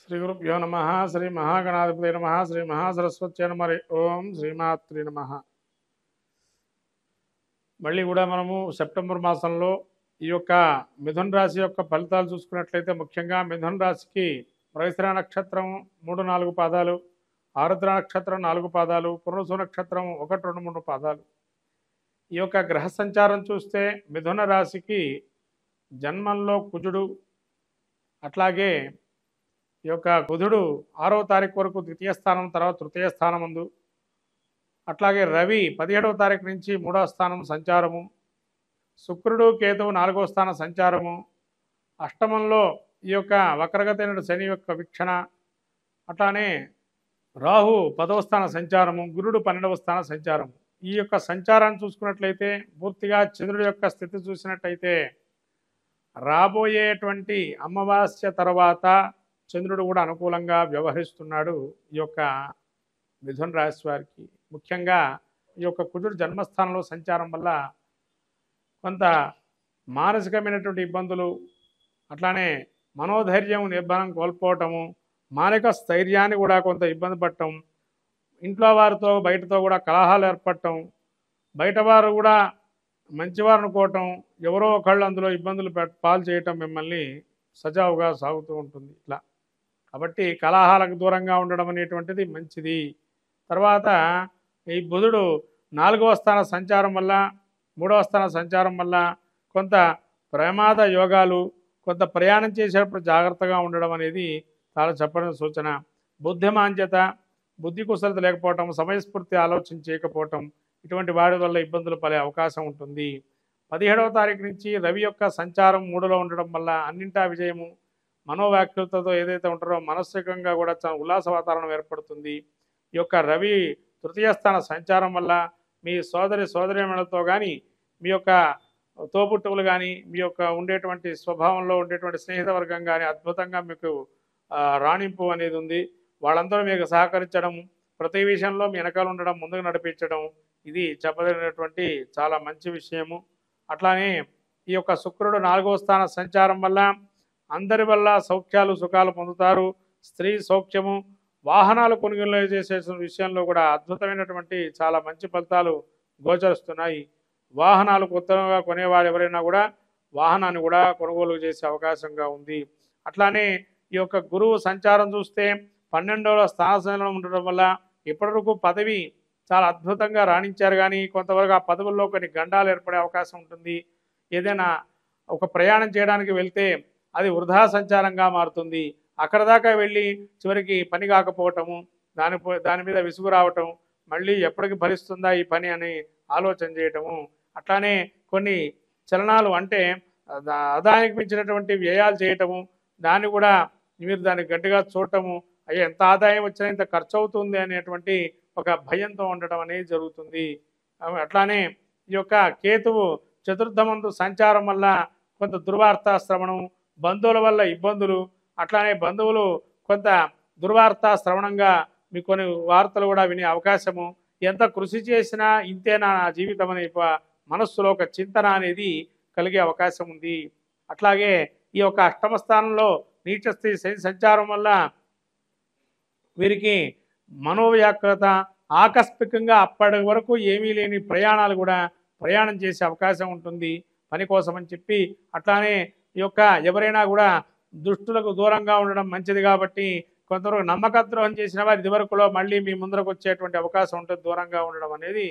శ్రీ గురుభ్యో నమ. శ్రీ మహాగణాధిపతి నమ. శ్రీ మహాసరస్వతి నమ. ఓం శ్రీమాత్రి నమ. మళ్ళీ కూడా మనము సెప్టెంబర్ మాసంలో ఈ యొక్క మిథున రాశి యొక్క ఫలితాలు చూసుకున్నట్లయితే ముఖ్యంగా మిథున రాశికి మృగశిర నక్షత్రం 3-4 పాదాలు, ఆరుద్ర నక్షత్రం 4 పాదాలు, పునర్వసు నక్షత్రం 1-2-3 పాదాలు. ఈ యొక్క గ్రహ సంచారం చూస్తే మిథున రాశికి జన్మంలో కుజుడు, అట్లాగే ఈ యొక్క బుధుడు 6వ తారీఖు వరకు ద్వితీయ స్థానం, తర్వాత తృతీయ స్థానం ముందు, అట్లాగే రవి 17వ తారీఖు నుంచి 3వ స్థానం సంచారము, శుక్రుడు కేతువు 4వ స్థానం సంచారము, అష్టమంలో ఈ యొక్క వక్రగతైన శని యొక్క వీక్షణ, అట్లానే రాహు 10వ స్థాన సంచారము, గురుడు 12వ స్థాన సంచారము. ఈ యొక్క సంచారాన్ని చూసుకున్నట్లయితే పూర్తిగా చంద్రుడి యొక్క స్థితి చూసినట్టయితే రాబోయేటువంటి అమావాస్య తర్వాత చంద్రుడు కూడా అనుకూలంగా వ్యవహరిస్తున్నాడు ఈ యొక్క మిథున రాశి వారికి. ముఖ్యంగా ఈ యొక్క కుజుడు జన్మస్థానంలో సంచారం వల్ల కొంత మానసికమైనటువంటి ఇబ్బందులు, అట్లానే మనోధైర్యం నిర్భరం కోల్పోవటము, మానసిక స్థైర్యాన్ని కూడా కొంత ఇబ్బంది పడటం, ఇంట్లో వారితో బయటతో కూడా కలహాలు ఏర్పడటం, బయటవారు కూడా మంచివారు అనుకోవటం, ఎవరో ఒకళ్ళు అందులో ఇబ్బందులు పాలు చేయటం మిమ్మల్ని సజావుగా సాగుతూ ఉంటుంది ఇట్లా. కాబట్టి కలహాలకు దూరంగా ఉండడం అనేటువంటిది మంచిది. తర్వాత ఈ బుధుడు 4వ స్థాన సంచారం వల్ల, 3వ స్థాన సంచారం వల్ల కొంత ప్రమాద యోగాలు, కొంత ప్రయాణం చేసేటప్పుడు జాగ్రత్తగా ఉండడం అనేది చాలా చెప్పడం సూచన. బుద్ధిమాంద్యత, బుద్ధి కుశలత లేకపోవటం, సమయస్ఫూర్తి ఆలోచన చేయకపోవటం, ఇటువంటి వాడి వల్ల ఇబ్బందులు పడే అవకాశం ఉంటుంది. 17వ తారీఖు నుంచి రవి యొక్క సంచారం 3లో ఉండడం వల్ల అన్నింటా విజయము, మనోవ్యాఖ్యలతో ఏదైతే ఉంటారో మానసికంగా కూడా చాలా ఉల్లాస వాతావరణం ఏర్పడుతుంది. ఈ యొక్క రవి తృతీయ స్థాన సంచారం వల్ల మీ సోదరీమణులతో కానీ, మీ యొక్క తోబుట్టువులు కానీ, మీ యొక్క ఉండేటువంటి స్వభావంలో ఉండేటువంటి స్నేహిత వర్గం కానీ అద్భుతంగా మీకు రాణింపు అనేది ఉంది. వాళ్ళందరూ మీకు సహకరించడం, ప్రతి విషయంలో మీ వెనకాల ఉండడం, ముందుకు నడిపించడం, ఇది చెప్పదగినటువంటి చాలా మంచి విషయము. అట్లానే ఈ యొక్క శుక్రుడు 4వ స్థాన సంచారం వల్ల అందరి వల్ల సౌఖ్యాలు సుఖాలు పొందుతారు. స్త్రీ సౌఖ్యము, వాహనాలు కొనుగోలు చేసే విషయంలో కూడా అద్భుతమైనటువంటి చాలా మంచి ఫలితాలు గోచరిస్తున్నాయి. వాహనాలు కొత్తగా కొనేవాడు ఎవరైనా కూడా వాహనాన్ని కూడా కొనుగోలు చేసే అవకాశంగా ఉంది. అట్లానే ఈ యొక్క గురువు సంచారం చూస్తే 12వ స్థానంలో ఉండడం వల్ల ఇప్పటివరకు పదవి చాలా అద్భుతంగా రాణించారు, కానీ కొంతవరకు ఆ పదవుల్లో కొన్ని గండాలు ఏర్పడే అవకాశం ఉంటుంది. ఏదైనా ఒక ప్రయాణం చేయడానికి వెళ్తే అది వృధా సంచారంగా మారుతుంది. అక్కడ దాకా వెళ్ళి చివరికి పని కాకపోవటము, దాని మీద విసుగు రావటం, మళ్ళీ ఎప్పటికి భరిస్తుందా ఈ పని అని ఆలోచన చేయటము, అట్లానే కొన్ని చలనాలు అంటే ఆదాయానికి మించినటువంటి వ్యయాలు చేయటము, దాన్ని కూడా మీరు దాన్ని గట్టిగా చూడటము, అయ్యో ఎంత ఆదాయం వచ్చినా ఇంత ఖర్చు అవుతుంది అనేటువంటి ఒక భయంతో ఉండటం అనేది జరుగుతుంది. అట్లానే ఈ యొక్క కేతువు చతుర్థమందు సంచారం వల్ల కొంత దుర్వార్త శ్రవణం, బంధువుల వల్ల ఇబ్బందులు, అట్లానే బంధువులు కొంత దుర్వార్త శ్రవణంగా మీకు కొన్ని వార్తలు కూడా వినే అవకాశము, ఎంత కృషి చేసినా ఇంతేనా నా జీవితం అనే మనస్సులో ఒక చింతన అనేది కలిగే అవకాశం ఉంది. అట్లాగే ఈ యొక్క అష్టమ స్థానంలో నీచస్థితి శని సంచారం వల్ల వీరికి మనోవ్యాకులత, ఆకస్మికంగా అప్పటి వరకు ఏమీ లేని ప్రయాణాలు కూడా ప్రయాణం చేసే అవకాశం ఉంటుంది పని కోసం అని చెప్పి. అట్లానే ఈ యొక్క ఎవరైనా కూడా దుష్టులకు దూరంగా ఉండడం మంచిది, కాబట్టి కొంతవరకు నమ్మకద్రోహం చేసిన వారు ఇదివరకులో మళ్ళీ మీ ముందరకు వచ్చేటువంటి అవకాశం ఉంటుంది. దూరంగా ఉండడం అనేది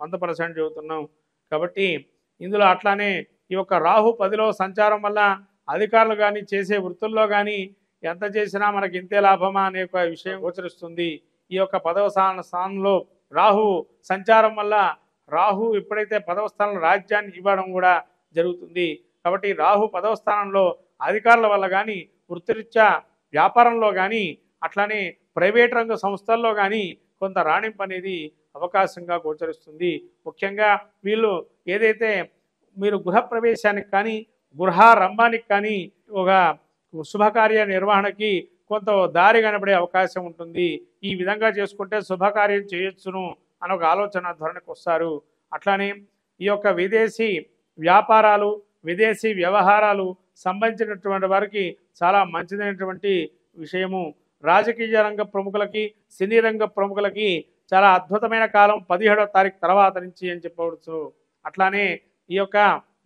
100% చెబుతున్నాం. కాబట్టి ఇందులో అట్లానే ఈ యొక్క రాహు 10లో సంచారం వల్ల అధికారులు కానీ చేసే వృత్తుల్లో కానీ ఎంత చేసినా మనకి ఇంతే లాభమా అనే ఒక విషయం గోచరిస్తుంది. ఈ యొక్క 10వ స్థానంలో రాహు సంచారం వల్ల రాహు ఎప్పుడైతే 10వ స్థానంలో రాజ్యాన్ని ఇవ్వడం కూడా జరుగుతుంది. కాబట్టి రాహు 10వ స్థానంలో అధికారుల వల్ల కానీ, వృత్తిరీత్యా వ్యాపారంలో కానీ, అట్లానే ప్రైవేట్ రంగ సంస్థల్లో కానీ కొంత రాణింపు అనేది అవకాశంగా గోచరిస్తుంది. ముఖ్యంగా వీళ్ళు ఏదైతే మీరు గృహప్రవేశానికి కానీ, గృహారంభానికి కానీ, ఒక శుభకార్య నిర్వహణకి కొంత దారి కనబడే అవకాశం ఉంటుంది. ఈ విధంగా చేసుకుంటే శుభకార్యం చేయొచ్చును అని ఒక ఆలోచన ధోరణికి వస్తారు. అట్లానే ఈ యొక్క విదేశీ వ్యాపారాలు, విదేశీ వ్యవహారాలు సంబంధించినటువంటి వారికి చాలా మంచిదైనటువంటి విషయము. రాజకీయ రంగ ప్రముఖులకి, సినీ రంగ ప్రముఖులకి చాలా అద్భుతమైన కాలం 17వ తారీఖు తర్వాత నుంచి అని చెప్పవచ్చు. అట్లానే ఈ యొక్క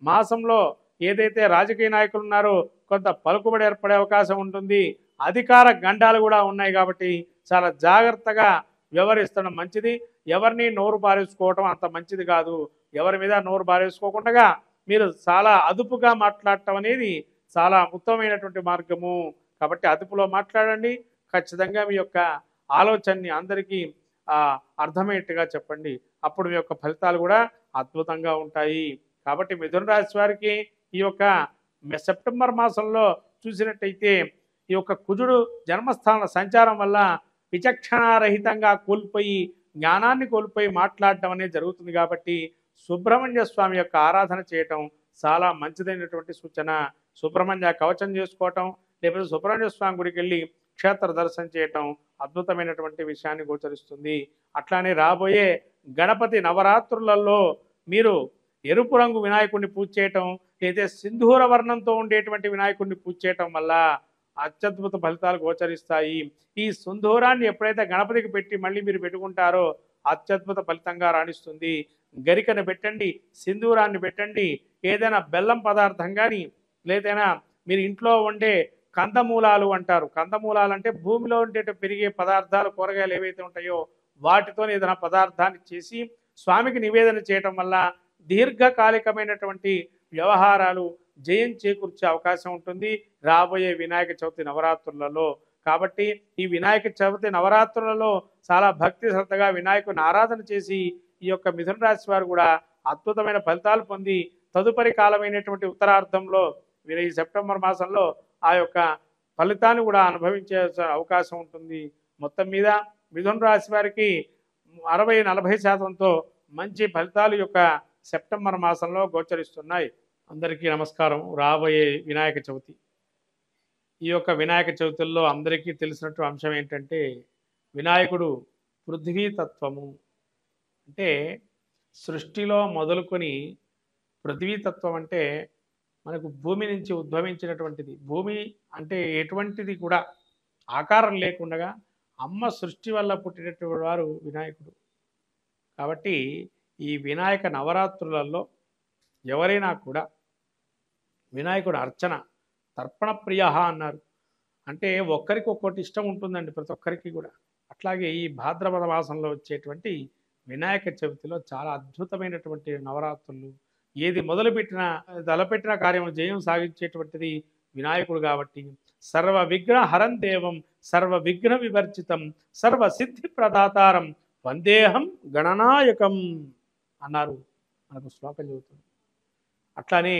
మాసంలో ఏదైతే రాజకీయ నాయకులు ఉన్నారో కొంత పలుకుబడి ఏర్పడే అవకాశం ఉంటుంది. అధికార గండాలు కూడా ఉన్నాయి కాబట్టి చాలా జాగ్రత్తగా వ్యవహరిస్తడం మంచిది. ఎవరిని నోరు బారేసుకోవటం అంత మంచిది కాదు. ఎవరి మీద నోరు బారేసుకోకుండా మీరు చాలా అదుపుగా మాట్లాడటం అనేది చాలా ఉత్తమమైనటువంటి మార్గము. కాబట్టి అదుపులో మాట్లాడండి. ఖచ్చితంగా మీ యొక్క ఆలోచనని అందరికీ అర్థమయ్యేట్టుగా చెప్పండి. అప్పుడు మీ యొక్క ఫలితాలు కూడా అద్భుతంగా ఉంటాయి. కాబట్టి మిథున రాశి వారికి ఈ యొక్క సెప్టెంబర్ మాసంలో చూసినట్టయితే ఈ యొక్క కుజుడు జన్మస్థాన సంచారం వల్ల విచక్షణారహితంగా కోల్పోయి జ్ఞానాన్ని కోల్పోయి మాట్లాడటం అనేది జరుగుతుంది. కాబట్టి సుబ్రహ్మణ్య స్వామి యొక్క ఆరాధన చేయటం చాలా మంచిదైనటువంటి సూచన. సుబ్రహ్మణ్య కవచం చేసుకోవటం, లేకపోతే సుబ్రహ్మణ్య స్వామి గుడికి వెళ్ళి క్షేత్ర దర్శనం చేయటం అద్భుతమైనటువంటి విషయాన్ని గోచరిస్తుంది. అట్లానే రాబోయే గణపతి నవరాత్రులలో మీరు ఎరుపు రంగు వినాయకుడిని పూజ చేయటం, లేదా సింధూర వర్ణంతో ఉండేటువంటి వినాయకుడిని పూజ చేయటం వల్ల అత్యద్భుత ఫలితాలు గోచరిస్తాయి. ఈ సింధూరాన్ని ఎప్పుడైతే గణపతికి పెట్టి మళ్ళీ మీరు పెట్టుకుంటారో అత్యద్భుత ఫలితంగా రాణిస్తుంది. గరికను పెట్టండి, సింధూరాన్ని పెట్టండి. ఏదైనా బెల్లం పదార్థం కానీ, లేదైనా మీరు ఇంట్లో వండే కందమూలాలు అంటారు. కందమూలాలు అంటే భూమిలో ఉండే పెరిగే పదార్థాలు, కూరగాయలు ఏవైతే ఉంటాయో వాటితో ఏదైనా పదార్థాన్ని చేసి స్వామికి నివేదన చేయటం వల్ల దీర్ఘకాలికమైనటువంటి వ్యవహారాలు జయం చేకూర్చే అవకాశం ఉంటుంది రాబోయే వినాయక చవితి నవరాత్రులలో. కాబట్టి ఈ వినాయక చవితి నవరాత్రులలో చాలా భక్తి శ్రద్ధగా వినాయకుని ఆరాధన చేసి ఈ యొక్క మిథున రాశి వారు కూడా అద్భుతమైన ఫలితాలు పొంది తదుపరి కాలమైనటువంటి ఉత్తరార్ధంలో ఈ సెప్టెంబర్ మాసంలో ఆ యొక్క ఫలితాన్ని కూడా అనుభవించే అవకాశం ఉంటుంది. మొత్తం మీద మిథున రాశి వారికి 60-40% మంచి ఫలితాలు యొక్క సెప్టెంబర్ మాసంలో గోచరిస్తున్నాయి. అందరికీ నమస్కారం. రాబోయే వినాయక చవితి, ఈ యొక్క వినాయక చవితుల్లో అందరికీ తెలిసినట్టు అంశం ఏంటంటే వినాయకుడు పృథ్వీతత్వము. అంటే సృష్టిలో మొదలుకొని పృథ్వీతత్వం అంటే మనకు భూమి నుంచి ఉద్భవించినటువంటిది. భూమి అంటే ఎటువంటిది కూడా ఆకారం లేకుండా అమ్మ సృష్టి వల్ల పుట్టినటువంటి వారు వినాయకుడు. కాబట్టి ఈ వినాయక నవరాత్రులలో ఎవరైనా కూడా వినాయకుడు అర్చన తర్పణ ప్రియ అన్నారు. అంటే ఒక్కరికి ఒక్కొక్కటి ఇష్టం ఉంటుందండి ప్రతి ఒక్కరికి కూడా. అట్లాగే ఈ భాద్రపద మాసంలో వచ్చేటువంటి వినాయక చవితిలో చాలా అద్భుతమైనటువంటి నవరాత్రులు. ఏది మొదలుపెట్టినా తలపెట్టిన కార్యం జయం సాగించేటువంటిది వినాయకుడు. కాబట్టి సర్వ విఘ్న హరం దేవం సర్వ విఘ్న వివర్జితం సర్వ సిద్ధి ప్రదాతారం వందేహం గణనాయకం అన్నారు. మనకు శ్లోకం చెబుతుంది. అట్లానే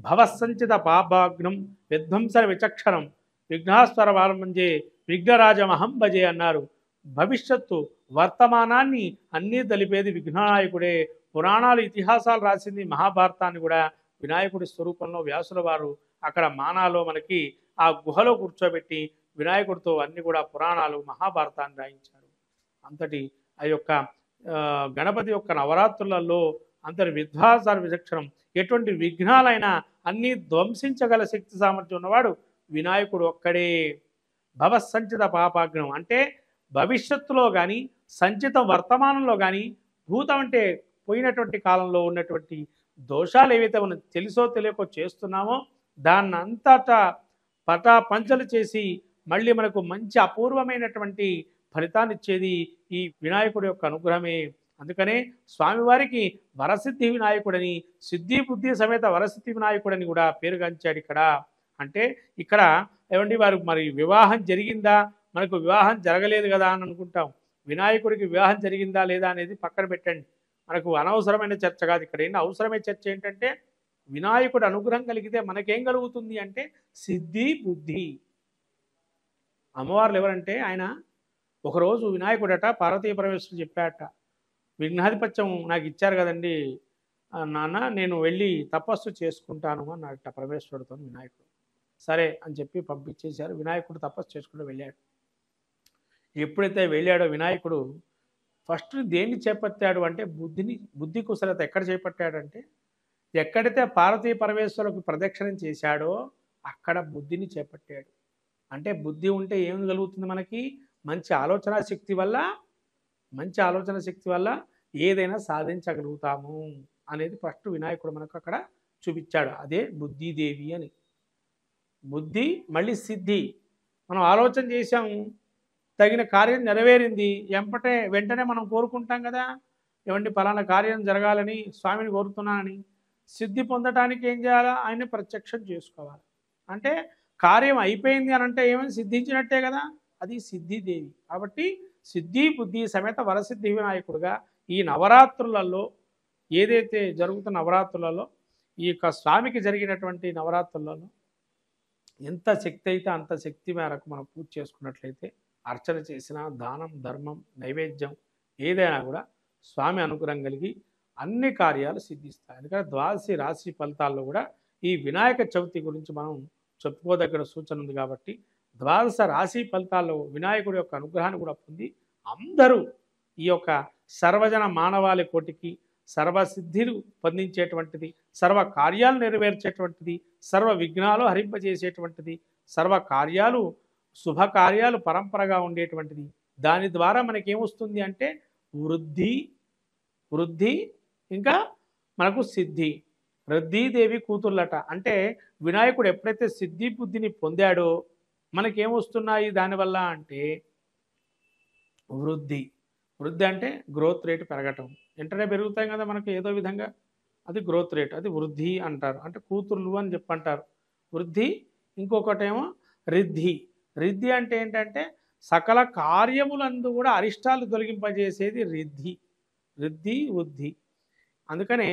భవసంచిత పాపాగ్నం విధ్వంసన విచక్షణం విఘ్నాస్వర వారమంజే విఘ్నరాజమహం భజే అన్నారు. భవిష్యత్తు వర్తమానాన్ని అన్నీ తెలిపేది విఘ్ననాయకుడే. పురాణాలు ఇతిహాసాలు రాసింది మహాభారతాన్ని కూడా వినాయకుడి స్వరూపంలో వ్యాసుల వారు అక్కడ మానాలో మనకి ఆ గుహలో కూర్చోబెట్టి వినాయకుడితో అన్ని కూడా పురాణాలు మహాభారతాన్ని రాయించారు. అంతటి ఆ యొక్క గణపతి యొక్క నవరాత్రులలో అంతటి విధ్వాసార విచక్షణం ఎటువంటి విఘ్నాలైనా అన్నీ ధ్వంసించగల శక్తి సామర్థ్యం ఉన్నవాడు వినాయకుడు ఒక్కడే. భవసంచిత పాపాగ్నం అంటే భవిష్యత్తులో కానీ సంచిత వర్తమానంలో కానీ భూతం అంటే పోయినటువంటి కాలంలో ఉన్నటువంటి దోషాలు ఏవైతే మనం తెలుసో తెలియకో చేస్తున్నామో దాన్ని అంతటా పటాపంచలు చేసి మళ్ళీ మనకు మంచి అపూర్వమైనటువంటి ఫలితాన్ని ఇచ్చేది ఈ వినాయకుడి యొక్క అనుగ్రహమే. అందుకనే స్వామివారికి వరసిద్ధి వినాయకుడని, సిద్ధి బుద్ధి సమేత వరసిద్ధి వినాయకుడని కూడా పేరుగాంచాడు ఇక్కడ. అంటే ఇక్కడ ఏమండి వారు మరి వివాహం జరిగిందా, మనకు వివాహం జరగలేదు కదా అని అనుకుంటాం. వినాయకుడికి వివాహం జరిగిందా లేదా అనేది పక్కన పెట్టండి, మనకు అనవసరమైన చర్చ కాదు. ఇక్కడ ఏంటి అవసరమైన చర్చ ఏంటంటే వినాయకుడు అనుగ్రహం కలిగితే మనకేం కలుగుతుంది అంటే సిద్ధి బుద్ధి. అమ్మవార్లు ఎవరంటే ఆయన ఒకరోజు వినాయకుడట పార్వతీ పరమేశ్వరుడు చెప్పాట, విఘ్నాధిపత్యం నాకు ఇచ్చారు కదండి నాన్న, నేను వెళ్ళి తపస్సు చేసుకుంటాను అన్నట పరమేశ్వరుడితో వినాయకుడు. సరే అని చెప్పి పంపించేశారు. వినాయకుడు తపస్సు చేసుకుంటూ వెళ్ళాడు. ఎప్పుడైతే వెళ్ళాడో వినాయకుడు ఫస్ట్ దేన్ని చేపట్టాడు అంటే బుద్ధి కుశలత ఎక్కడ చేపట్టాడంటే ఎక్కడైతే పార్వతీ పరమేశ్వరులకు ప్రదక్షిణం చేశాడో అక్కడ బుద్ధిని చేపట్టాడు. అంటే బుద్ధి ఉంటే ఏం కలుగుతుంది మనకి? మంచి ఆలోచన శక్తి వల్ల మంచి ఆలోచన శక్తి వల్ల ఏదైనా సాధించగలుగుతాము అనేది ఫస్ట్ వినాయకుడు మనకు అక్కడ చూపించాడు. అదే బుద్ధిదేవి అని. బుద్ధి మళ్ళీ సిద్ధి. మనం ఆలోచన చేశాము, తగిన కార్యం నెరవేరింది, వెంటనే మనం కోరుకుంటాం కదా, ఏమండి పలానా కార్యం జరగాలని స్వామిని కోరుతున్నానని. సిద్ధి పొందటానికి ఏం చేయాలా? ఆయన్ని ప్రత్యక్షం చేసుకోవాలి. అంటే కార్యం అయిపోయింది అని అంటే ఏమైనా సిద్ధించినట్టే కదా, అది సిద్ధిదేవి. కాబట్టి సిద్ధి బుద్ధి సమేత వరసిద్ధి వినాయకుడుగా ఈ నవరాత్రులలో ఏదైతే జరుగుతున్న నవరాత్రులలో ఈ యొక్క స్వామికి జరిగినటువంటి నవరాత్రులలో ఎంత శక్తి అయితే అంత శక్తి మేరకు మనం పూజ చేసుకున్నట్లయితే, అర్చన చేసిన దానం ధర్మం నైవేద్యం ఏదైనా కూడా స్వామి అనుగ్రహం కలిగి అన్ని కార్యాలు సిద్ధిస్తాయి. అందుకని ద్వాదశి రాశి ఫలితాల్లో కూడా ఈ వినాయక చవితి గురించి మనం చెప్పుకోదగిన సూచన ఉంది. కాబట్టి ద్వాదశ రాశి ఫలితాల్లో వినాయకుడి యొక్క అనుగ్రహాన్ని కూడా పొంది అందరూ ఈ యొక్క సర్వజన మానవాళి కోటికి సర్వసిద్ధిలు పొందించేటువంటిది, సర్వ కార్యాలు నెరవేర్చేటువంటిది, సర్వ విఘ్నాలు హరింపజేసేటువంటిది, సర్వ కార్యాలు శుభకార్యాలు పరంపరగా ఉండేటువంటిది. దాని ద్వారా మనకేమొస్తుంది అంటే వృద్ధి ఇంకా మనకు సిద్ధి. వృద్ధిదేవి కూతుర్లట. అంటే వినాయకుడు ఎప్పుడైతే సిద్ధి బుద్ధిని పొందాడో మనకేమొస్తున్నాయి దానివల్ల అంటే వృద్ధి అంటే గ్రోత్ రేట్ పెరగటం. వెంటనే పెరుగుతాయి కదా మనకు ఏదో విధంగా, అది గ్రోత్ రేట్, అది వృద్ధి అంటారు. అంటే కూతుర్లు అని చెప్పంటారు వృద్ధి. ఇంకొకటేమో రిద్ధి అంటే ఏంటంటే సకల కార్యములందు కూడా అరిష్టాలు తొలగింపజేసేది వృద్ధి. అందుకనే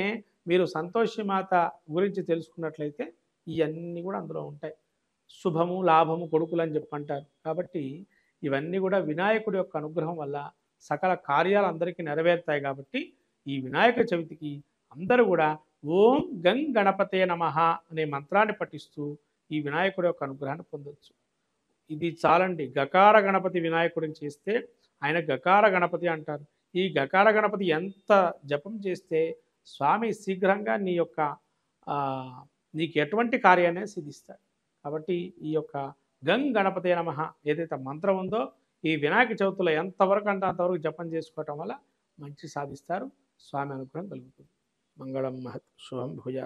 మీరు సంతోషిమాత గురించి తెలుసుకున్నట్లయితే ఇవన్నీ కూడా అందులో ఉంటాయి. శుభము లాభము కొడుకులు అని చెప్పంటారు. కాబట్టి ఇవన్నీ కూడా వినాయకుడి యొక్క అనుగ్రహం వల్ల సకల కార్యాలు అందరికీ నెరవేరుతాయి. కాబట్టి ఈ వినాయక చవితికి అందరూ కూడా ఓం గం గణపతే నమః అనే మంత్రాన్ని పఠిస్తూ ఈ వినాయకుడి యొక్క అనుగ్రహాన్ని పొందొచ్చు. ఇది చాలండి. గకార గణపతి వినాయకుడిని చేస్తే ఆయన గకార గణపతి అంటారు. ఈ గకార గణపతి ఎంత జపం చేస్తే స్వామి శీఘ్రంగా నీకు ఎటువంటి కార్యాన్ని సిద్ధిస్తాడు. కాబట్టి ఈ యొక్క గం గణపతే నమః ఏదైతే మంత్రం ఉందో ఈ వినాయక చవితిలో ఎంతవరకు అంటే అంతవరకు జపం చేసుకోవటం వల్ల మంచి సాధిస్తారు. స్వామి అనుగ్రహం కలుగుతుంది. మంగళం మహత్ శుభం భూయాత్.